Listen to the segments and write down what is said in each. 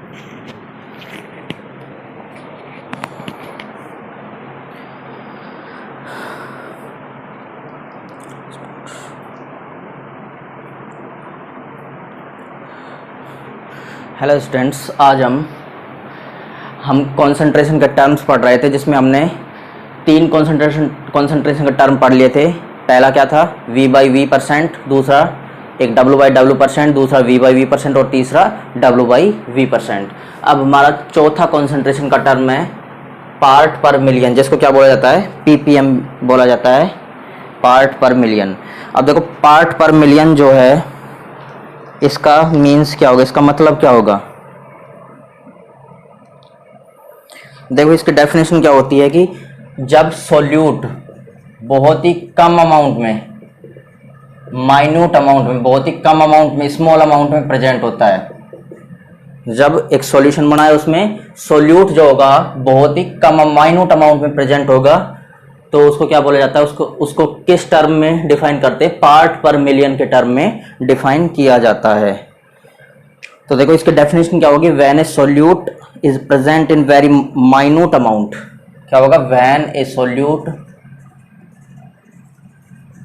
Hello students, आज हम concentration के टर्म्स पढ़ रहे थे, जिसमें हमने 3 कंसंट्रेशन के टर्म पढ़ लिए थे। पहला क्या था? V/V%, दूसरा एक W/W%, दूसरा V/V% और तीसरा W/V%। अब हमारा चौथा कंसंट्रेशन का टर्म है पार्ट पर मिलियन, जिसको क्या बोला जाता है? ppm बोला जाता है, पार्ट पर मिलियन। अब देखो, पार्ट पर मिलियन जो है, इसका मीन्स क्या होगा, इसका मतलब क्या होगा? देखो, इसकी डेफिनेशन क्या होती है कि जब सॉल्यूट बहुत ही कम अमाउंट में, माइन्यूट अमाउंट में, बहुत ही कम अमाउंट में, स्मॉल अमाउंट में प्रेजेंट होता है, जब एक सॉल्यूशन बनाए उसमें सॉल्यूट जो होगा बहुत ही कम माइन्यूट अमाउंट में प्रेजेंट होगा, तो उसको क्या बोला जाता है? उसको किस टर्म में डिफाइन करते हैं? पार्ट पर मिलियन के टर्म में डिफाइन किया जाता है। तो देखो, इसकी डेफिनेशन क्या होगी? When a solute is present in very minute amount, क्या होगा? When a solute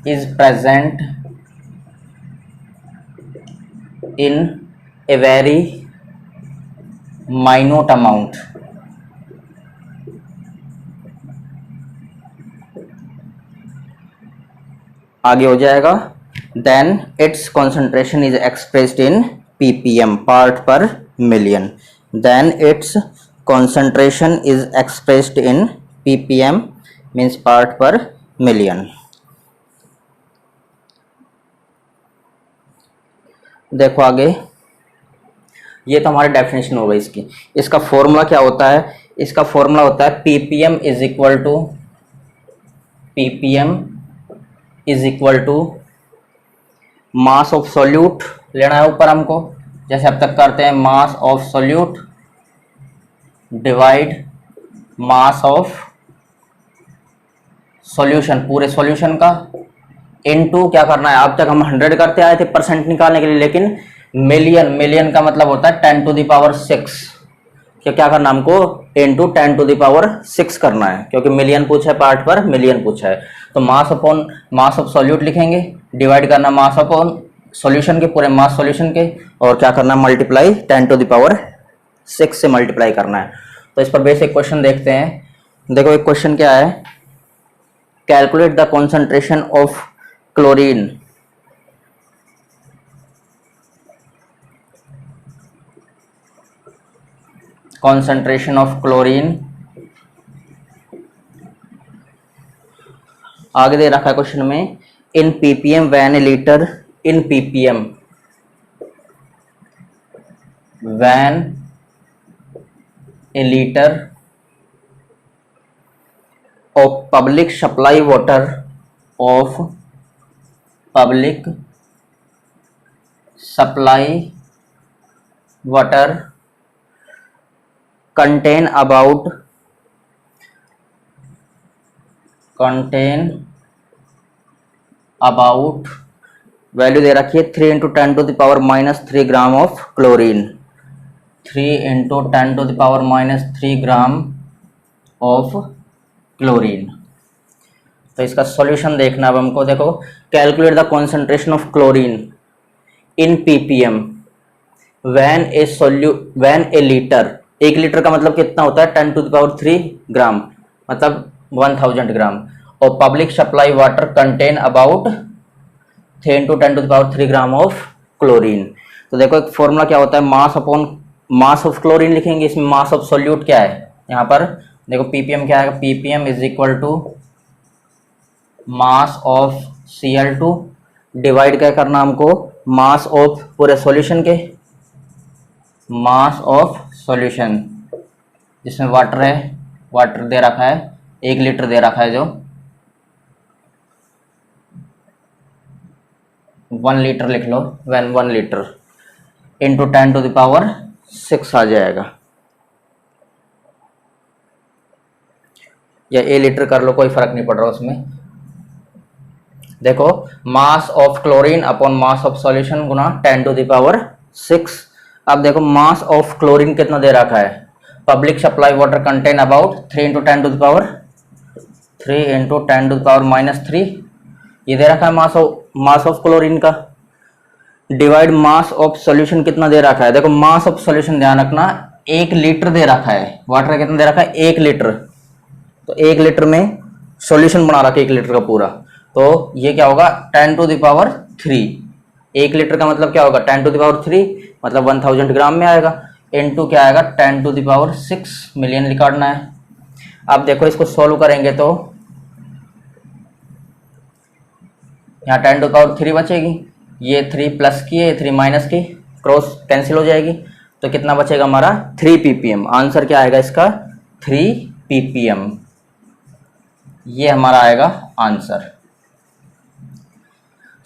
is present in a very minute amount, आगे हो जाएगा, then its concentration is expressed in ppm, part per million. Then its concentration is expressed in ppm means part per million. देखो आगे, ये तो हमारी definition हो गई इसकी। इसका फॉर्मूला क्या होता है? इसका फॉर्मूला होता है ppm is equal to mass of solute लेना है ऊपर हमको, जैसे अब तक करते हैं, mass of solute divide mass of solution, पूरे सॉल्यूशन का, इनटू क्या करना है? अब तक हम 100 करते आए थे परसेंट निकालने के लिए, लेकिन मिलियन का मतलब होता है 10⁶। क्या करना हमको? इनटू 10⁶ करना है, क्योंकि मिलियन पूछा है, पार्ट पर मिलियन पूछा है। तो mass upon mass of solute लिखेंगे, डिवाइड करना मास अपॉन सॉल्यूशन के, पूरे मास सॉल्यूशन के, और क्या करना? मल्टीप्लाई 10⁶ से मल्टीप्लाई करना है। तो इस पर बेसिक क्वेश्चन देखते हैं। देखो, एक क्वेश्चन क्या है? Calculate the concentration of chlorine आगे दे रखा है क्वेश्चन में, in ppm when a litre, in ppm when a litre of public supply water, of public supply water contain about value दे रखी है 3 × 10⁻³ gram of chlorine, 3 × 10⁻³ gram of chlorine. तो इसका सॉल्यूशन देखना अब हमको। देखो, calculate the concentration of chlorine in ppm when a litre, 1 litre का मतलब कितना होता है? 10⁻³ ग्राम, मतलब 1000 ग्राम, और public supply water contain about 3 × 10⁻³ gram of chlorine. तो देखो, एक फॉर्मूला क्या होता है? Mass upon mass of chlorine लिखेंगे, इसमें मास ऑफ सॉल्यूट क्या है? यहाँ पर देखो, ppm क्या है? ppm is equal to mass of Cl2 divide क्या करना हमको? मास ऑफ पूरे सॉल्यूशन के, मास ऑफ सॉल्यूशन जिसमें वाटर है, वाटर दे रखा है 1 लीटर दे रखा है, जो 1 लीटर लिख लो, 1 लीटर इंटू 10⁻⁶ आ जाएगा, या A लीटर कर लो, कोई फर्क नहीं पड़ रहा उसमें। देखो, mass of chlorine upon mass of solution गुना 10⁻⁶, अब देखो मास ऑफ क्लोरीन कितना दे रखा है, public supply water contain about 3 × 10 to the power 3 × 10 to the power -3, ये दे रखा है मास ऑफ क्लोरीन का। डिवाइड मास ऑफ सॉल्यूशन कितना दे रखा है, देखो मास ऑफ सॉल्यूशन ध्यान रखना 1 लीटर दे रखा है, वाटर का कितना दे रखा है 1 लीटर, तो 1 लीटर में सॉल्यूशन बना रखा है 1 लीटर का पूरा, तो ये क्या होगा 10 टू द पावर 3, 1 लीटर का मतलब क्या होगा 10 टू द पावर 3 मतलब 1000 ग्राम में आएगा, इनटू क्या आएगा 10 टू द पावर 6 मिलियन निकालना है। अब देखो इसको सॉल्व करेंगे तो यहाँ 10 टू द पावर 3 बचेगी, ये 3 प्लस की है, 3 माइनस की, क्रॉस कैंसिल हो जाएगी, तो कितना बचेगा हमारा 3 ppm। आंसर क्या आएगा इसका 3 ppm, ये हमारा आएगा आंसर।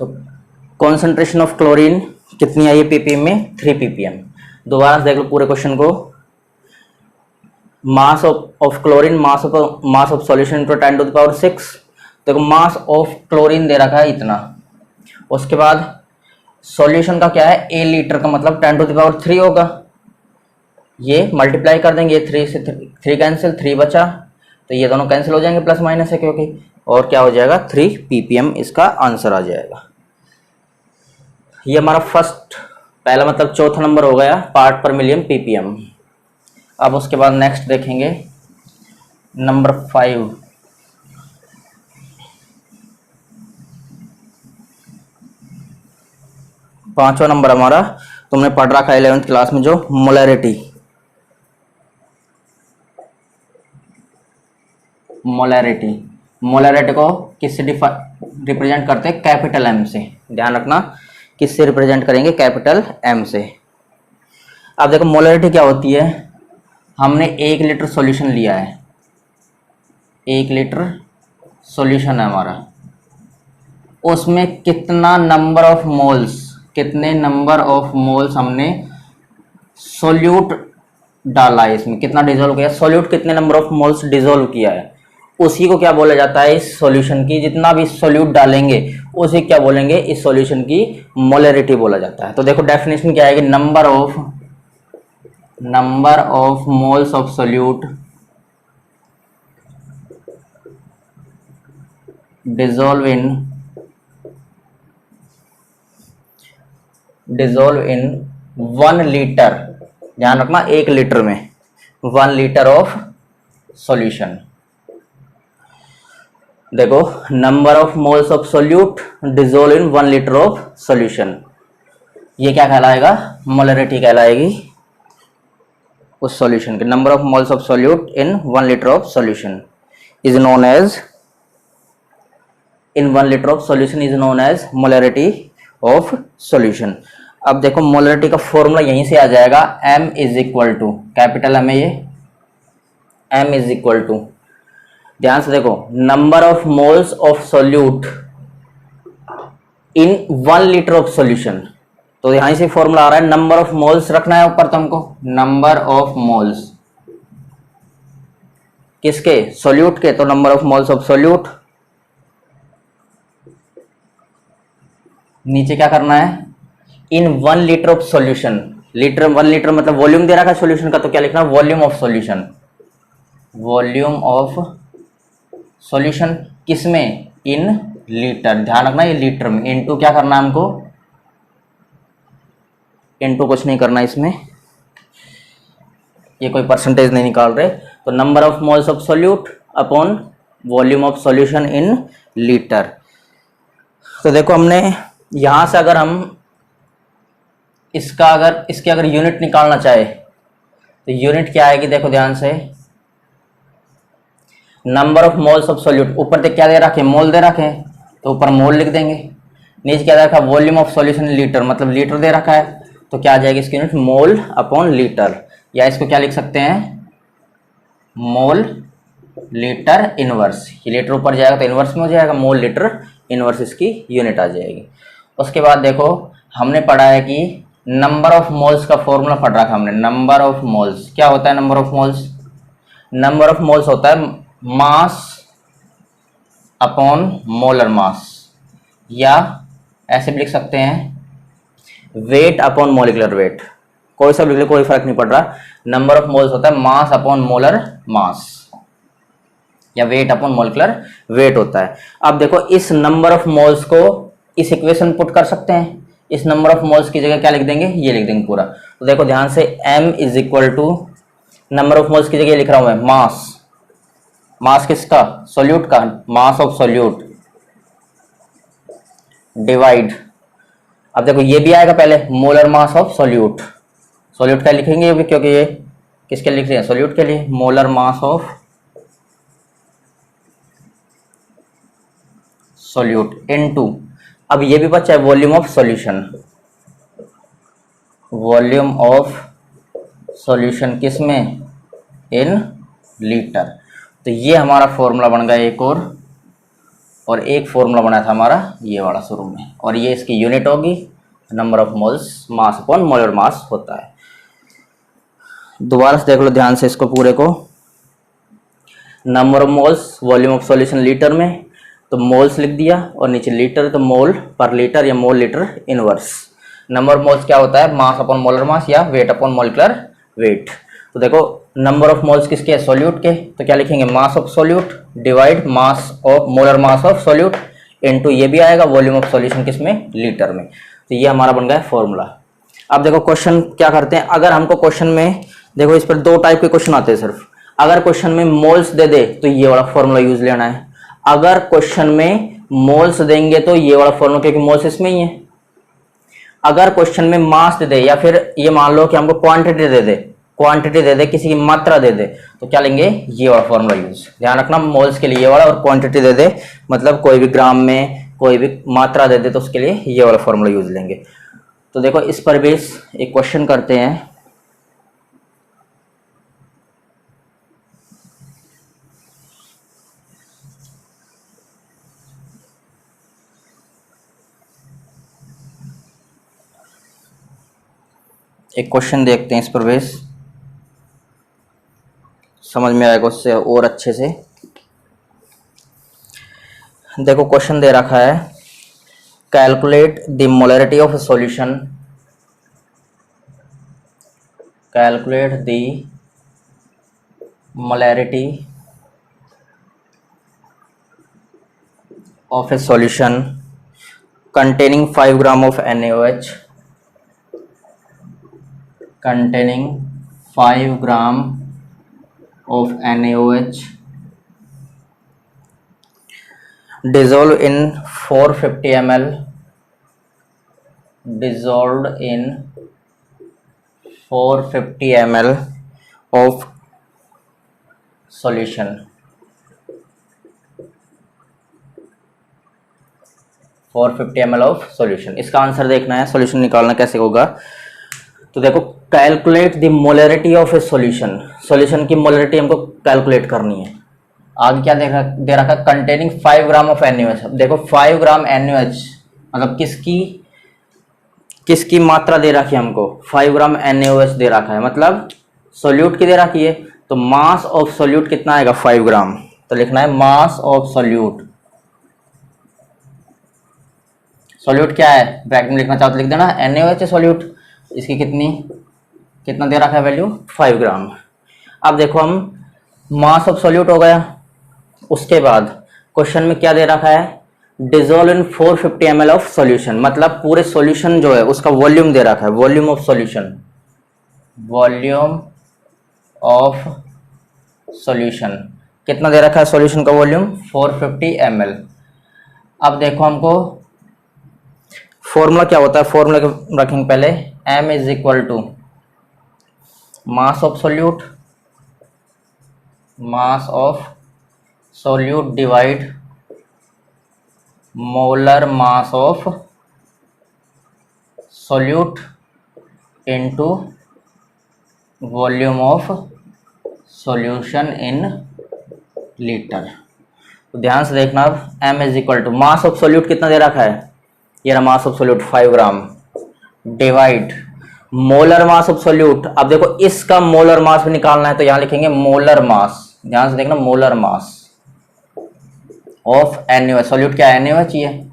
तो कॉन्सेंट्रेशन ऑफ क्लोरीन कितनी आई है ppm में 3 ppm। दोबारा से देख लो पूरे क्वेश्चन को, mass of chlorine mass of solution into 10 to the power 6, देखो मास ऑफ क्लोरीन दे रखा है इतना, उसके बाद सॉल्यूशन का क्या है 1 लीटर का मतलब 10 टू द पावर 3 होगा, ये मल्टीप्लाई कर देंगे, 3 से 3 कैंसिल, 3 बचा, तो ये दोनों कैंसिल हो जाएंगे प्लस माइनस है क्योंकि, और क्या हो जाएगा 3 ppm इसका आंसर आ जाएगा। ये हमारा पहला मतलब चौथा नंबर हो गया पार्ट पर मिलियन ppm। अब उसके बाद नेक्स्ट देखेंगे नंबर 5, पांचवा नंबर हमारा तुमने पढ़ रखा है 11th क्लास में जो मोलैरिटी को किससे रिप्रेजेंट करते हैं कैपिटल M से, ध्यान रखना किससे रिप्रेजेंट करेंगे कैपिटल M से। अब देखो मोलैरिटी क्या होती है, हमने 1 लीटर सॉल्यूशन लिया है, 1 लीटर सॉल्यूशन है हमारा, उसमें कितना नंबर ऑफ मोल्स, कितने नंबर ऑफ मोल्स हमने सोल्यूट डाला है, इसमें कितना डिजोल्व किया, सोल्यूट कितने नंबर ऑफ मोल्स डिजोल्व किया है, उसी को क्या बोला जाता है इस सॉल्यूशन की, जितना भी सोल्यूट डालेंगे उसे क्या बोलेंगे इस सॉल्यूशन की मोलैरिटी बोला जाता है। तो देखो डेफिनेशन क्या आएगी, number of moles of solute dissolve in 1 litre, ध्यान रखना 1 लीटर में 1 लीटर ऑफ सॉल्यूशन। देखो number of moles of solute dissolve in 1 litre of solution, ये क्या कहलाएगा मोलैरिटी कहलाएगी उस सॉल्यूशन के। Number of moles of solute in 1 litre of solution is known as, in 1 litre of solution is known as molarity of solution. अब देखो molarity का formula यहीं से आ जाएगा, M is equal to, capital M है ये, M इज इक्वल टू, ध्यान से देखो number of moles of solute in 1 litre of solution, तो यहां से फॉर्मूला आ रहा है, नंबर ऑफ मोल्स रखना है ऊपर तुमको, नंबर ऑफ मोल्स किसके सोल्यूट के, तो number of moles of solute, नीचे क्या करना है इन 1 लीटर ऑफ सॉल्यूशन, 1 लीटर मतलब वॉल्यूम दे रखा है सॉल्यूशन का, तो क्या लिखना volume of solution, volume of solution किसमें इन लीटर, ध्यान रखना ये लीटर में, इनटू क्या करना है हमको, इनटू कुछ नहीं करना इसमें, ये कोई परसेंटेज नहीं निकाल रहे, तो number of moles of solute upon volume of solution in litre. तो देखो हमने यहां से अगर हम इसके अगर यूनिट निकालना चाहे तो यूनिट क्या आएगी, देखो ध्यान से number of moles of solute, ऊपर तक क्या दे रखे मोल दे रखे, तो ऊपर मोल लिख देंगे, नीचे क्या दे रखा volume of solution in litre मतलब लीटर दे रखा है, तो क्या आ जाएगी इसकी यूनिट मोल अपॉन लीटर, या इसको क्या लिख सकते हैं मोल लीटर इनवर्स, ये लीटर ऊपर जाएगा तो इनवर्स में हो जाएगा, मोल लीटर इनवर्स इसकी यूनिट आ जाएगी। उसके बाद देखो हमने पढ़ा है कि नंबर ऑफ मोल्स का फॉर्मूला पढ़ रखा हमने, नंबर ऑफ मोल्स क्या होता है, नंबर ऑफ मोल्स होता है मास अपॉन मोलर मास, या ऐसे भी लिख सकते हैं वेट अपॉन मोलिकुलर वेट, कोई सा लिख ले, कोई फर्क नहीं पड़ रहा। नंबर ऑफ मोल्स होता है मास अपॉन मोलर मास, या वेट अपॉन मोलिकुलर वेट होता है। अब देखो इस नंबर ऑफ मोल्स को इस इक्वेशन पुट कर सकते हैं। इस नंबर ऑफ मोल्स की जगह क्या लिख देंगे, ये लिख देंगे पूरा। तो देखो ध्यान से, m is equal to number of moles की जगह लिख रहा हूं मैं मास, मास किसका, सोल्यूट का, मास ऑफ सोल्यूट डिवाइड, अब देखो ये भी आएगा पहले, molar mass of solute. Solute का लिखेंगे ये भी, क्योंकि ये किसके लिख रहे हैं, सोल्यूट के लिए, molar mass of solute into, अब ये भी बचा है volume of solution, volume of solution किसमें, इन लीटर। तो ये हमारा फॉर्मूला बन गया एक और एक फॉर्मूला बना था हमारा ये वाला शुरू में, और ये इसकी यूनिट होगी number of moles, mass upon molar mass होता है। दोबारा से देख लो ध्यान से इसको पूरे को, number of moles volume of solution litre में, तो मोल्स लिख दिया और नीचे लीटर, तो मोल पर लीटर या mole litre inverse. Number of moles क्या होता है, मास अपॉन मोलर मास या वेट अपॉन मोलिकुलर वेट। तो देखो नंबर ऑफ मोल्स किसके है, सोल्यूट के, तो क्या लिखेंगे, मास of solute divide mass of molar mass of solute into ये भी आएगा वॉल्यूम ऑफ सॉल्यूशन किसमें, लीटर में। तो ये हमारा बन गया फॉर्मूला। अब देखो क्वेश्चन क्या करते हैं, अगर हमको क्वेश्चन में देखो इस पर दो टाइप के क्वेश्चन आते हैं सिर्फ। अगर क्वेश्चन में मोल्स दे दे तो ये वाला फॉर्मूला यूज लेना है, अगर क्वेश्चन में मोल्स देंगे तो ये वाला फॉर्मूला, क्योंकि मोल्स इसमें ही है। अगर क्वेश्चन में मास दे दे, या फिर ये मान लो कि हमको क्वांटिटी दे दे, क्वांटिटी दे दे, किसी की मात्रा दे दे, तो क्या लेंगे, ये वाला फॉर्मूला यूज। ध्यान रखना मोल्स के लिए ये वाला, और क्वांटिटी दे दे मतलब कोई भी ग्राम में कोई भी मात्रा दे दे तो उसके लिए ये वाला फॉर्मूला यूज लेंगे। तो देखो इस पर बेस एक क्वेश्चन करते हैं। एक क्वेश्चन देखते हैं इस पर बेस, समझ में आएगा उससे और अच्छे से। देखो क्वेश्चन दे रखा है, calculate the molarity of A solution, calculate the molarity of A solution containing 5 gram of NaOH, containing 5 gram of NaOH dissolved in 450 ml, dissolved in 450 ml of solution, 450 ml of solution. इसका answer देखना है, solution निकालना कैसे होगा। तो देखो calculate the molarity of A solution, solution की molarity हमको कैलकुलेट करनी है। आगे क्या दे रखा है, कंटेनिंग 5 ग्राम ऑफ NaOH। देखो 5 ग्राम NaOH मतलब किसकी मात्रा दे रखी है हमको, 5 ग्राम NaOH दे रखा है, मतलब सोल्यूट की दे रखी है। तो मास ऑफ सोल्यूट कितना आएगा, 5 ग्राम। तो लिखना है मास ऑफ सोल्यूट, सोल्यूट क्या है, ब्रैकेट में लिखना चाहो तो लिख देना, NaOH सोल्यूट, इसकी कितना दे रखा है वैल्यू, 5 ग्राम। अब देखो हम मास ऑफ सोल्यूट हो गया, उसके बाद क्वेश्चन में क्या दे रखा है, dissolve in 450 ml of solution, मतलब पूरे सॉल्यूशन जो है उसका वॉल्यूम दे रखा है, volume of solution, volume of solution कितना दे रखा है, सॉल्यूशन का वॉल्यूम 450 ml। अब देखो हमको फॉर्मूला क्या होता है, फॉर्मूला रखेंगे पहले, m is equal to mass of solute, mass of solute divide molar mass of solute into volume of solution in litre. तो ध्यान से देखना, अब m is equal to mass of solute कितना दे रखा है, ये रहा mass of solute 5 gram, divide molar mass of solute. अब देखो इसका मोलर मास भी निकालना है, तो यहां लिखेंगे मोलर मास, ध्यान से देखना, molar mass of NaOH, solute क्या है, NaOH ही है।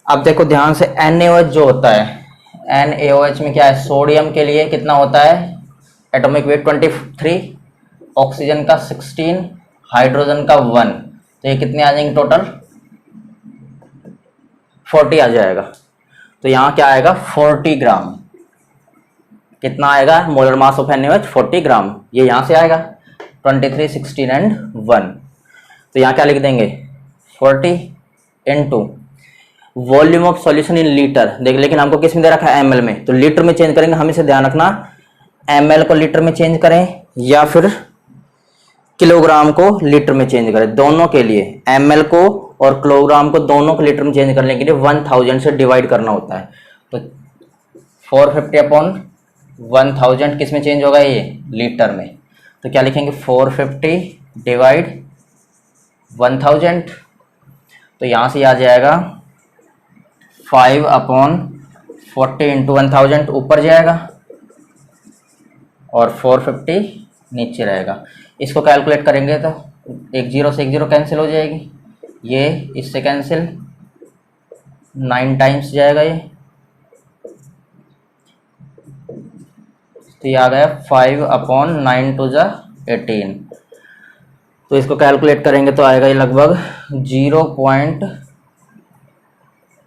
अब देखो ध्यान से NaOH जो होता है, NaOH में क्या है, सोडियम के लिए कितना होता है, एटॉमिक वेट 23, ऑक्सीजन का 16, हाइड्रोजन का 1, तो ये कितने आ जाएंगे टोटल, 40 आ जाएगा। तो यहाँ क्या आएगा 40 ग्राम, कितना आएगा मोलर मास ऑफ NaOH 40 ग्राम, ये यहाँ से आएगा 23, 16 एंड 1। तो यहाँ क्या लिख देंगे 40 into volume of solution in litre, देख लेकिन हमको किस में दे रखा है ml में, तो लीटर में चेंज करेंगे, हम इसे ध्यान रखना ml को लीटर में चेंज करें या फिर किलोग्राम को लीटर में चेंज करें, दोनों के लिए ml को और किलोग्राम को दोनों को लीटर में चेंज करने के लिए 1000 से डिवाइड करना होता है। तो 450 अपॉन 1000 किस में चेंज होगा, ये लीटर में, तो क्या लिखेंगे 450 डिवाइड 1000, तो यहाँ से आ जाएगा 5 अपॉन 40 इंटू 1000 ऊपर जाएगा और 450 नीचे रहेगा। इसको कैलकुलेट करेंगे तो एक जीरो से एक जीरो कैंसिल हो जाएगी, ये इससे कैंसिल, 9 टाइम्स जाएगा ये, तो ये आ गया 5 अपॉन 9 टू ज़ा 18, तो इसको कैलकुलेट करेंगे तो आएगा ये लगभग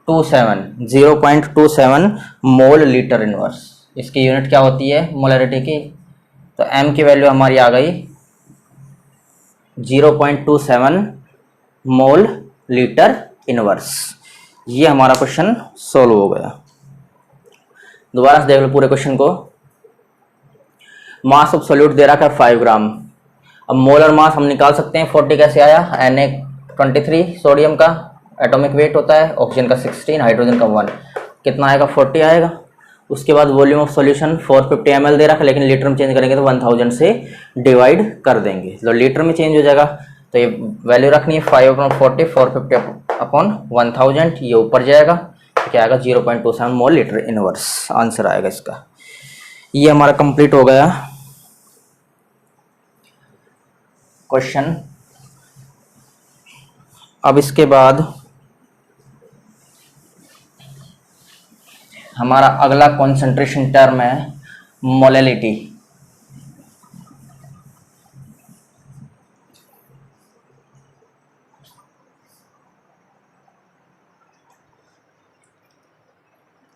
0.27 मोल लीटर इनवर्स। इसकी यूनिट क्या होती है मोलरिटी की, तो m की वैल्यू हमारी आ गई 0.27 मोल लीटर इनवर्स। ये हमारा क्वेश्चन सोल्व हो गया। दोबारा से देख लो पूरे क्वेश्चन को। मास ऑफ सोल्यूट दे रखा है 5 ग्राम। अब मोलर मास हम निकाल सकते हैं, 40 कैसे आया, Na23 सोडियम का एटॉमिक वेट होता है, ऑक्सीजन का 16, हाइड्रोजन का 1, कितना आएगा 40 आएगा। उसके बाद वॉल्यूम ऑफ सॉल्यूशन 450 ml दे रखा है, लेकिन लीटर में चेंज करेंगे तो 1000 से डिवाइड कर देंगे, तो लीटर में चेंज हो जाएगा, तो ये वैल्यू रखनी है 5 अपॉन 40, 450 अपॉन 1000, ये ऊपर जाएगा, तो क्या आएगा 0.27 मोल लीटर इनवर्स, आंसर आएगा इसका। ये हमारा कंप्लीट हो गया क्वेश्चन। अब इसके बाद हमारा अगला कंसंट्रेशन टर्म है मोलैलिटी।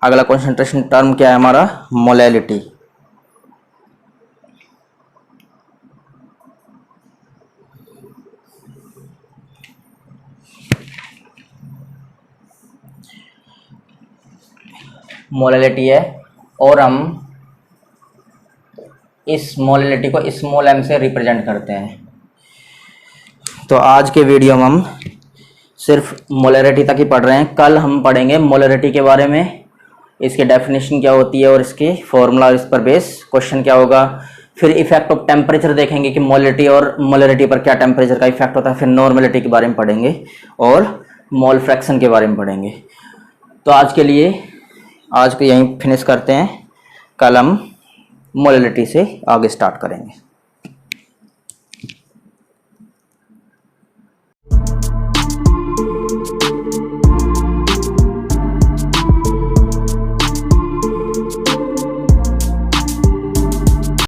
अगला कंसंट्रेशन टर्म क्या है हमारा, मोलैलिटी। मोलैलिटी है और हम इस मोलैलिटी को स्मॉल m से रिप्रेजेंट करते हैं। तो आज के वीडियो में हम सिर्फ मोलैलिटी तक ही पढ़ रहे हैं, कल हम पढ़ेंगे मोलैलिटी के बारे में, इसकी डेफिनेशन क्या होती है और इसकी फॉर्मूला, इस पर बेस क्वेश्चन क्या होगा। फिर इफेक्ट ऑफ टेम्परेचर देखेंगे कि मोलैलिटी और मोलैलिटी पर क्या टेम्परेचर का इफेक्ट होता है। फिर नॉर्मलिटी के बारे में पढ़ेंगे और मोल फ्रैक्शन के बारे में पढ़ेंगे। तो आज के लिए आज को यहीं फिनिश करते हैं, कल हम मोलैलिटी से आगे स्टार्ट करेंगे।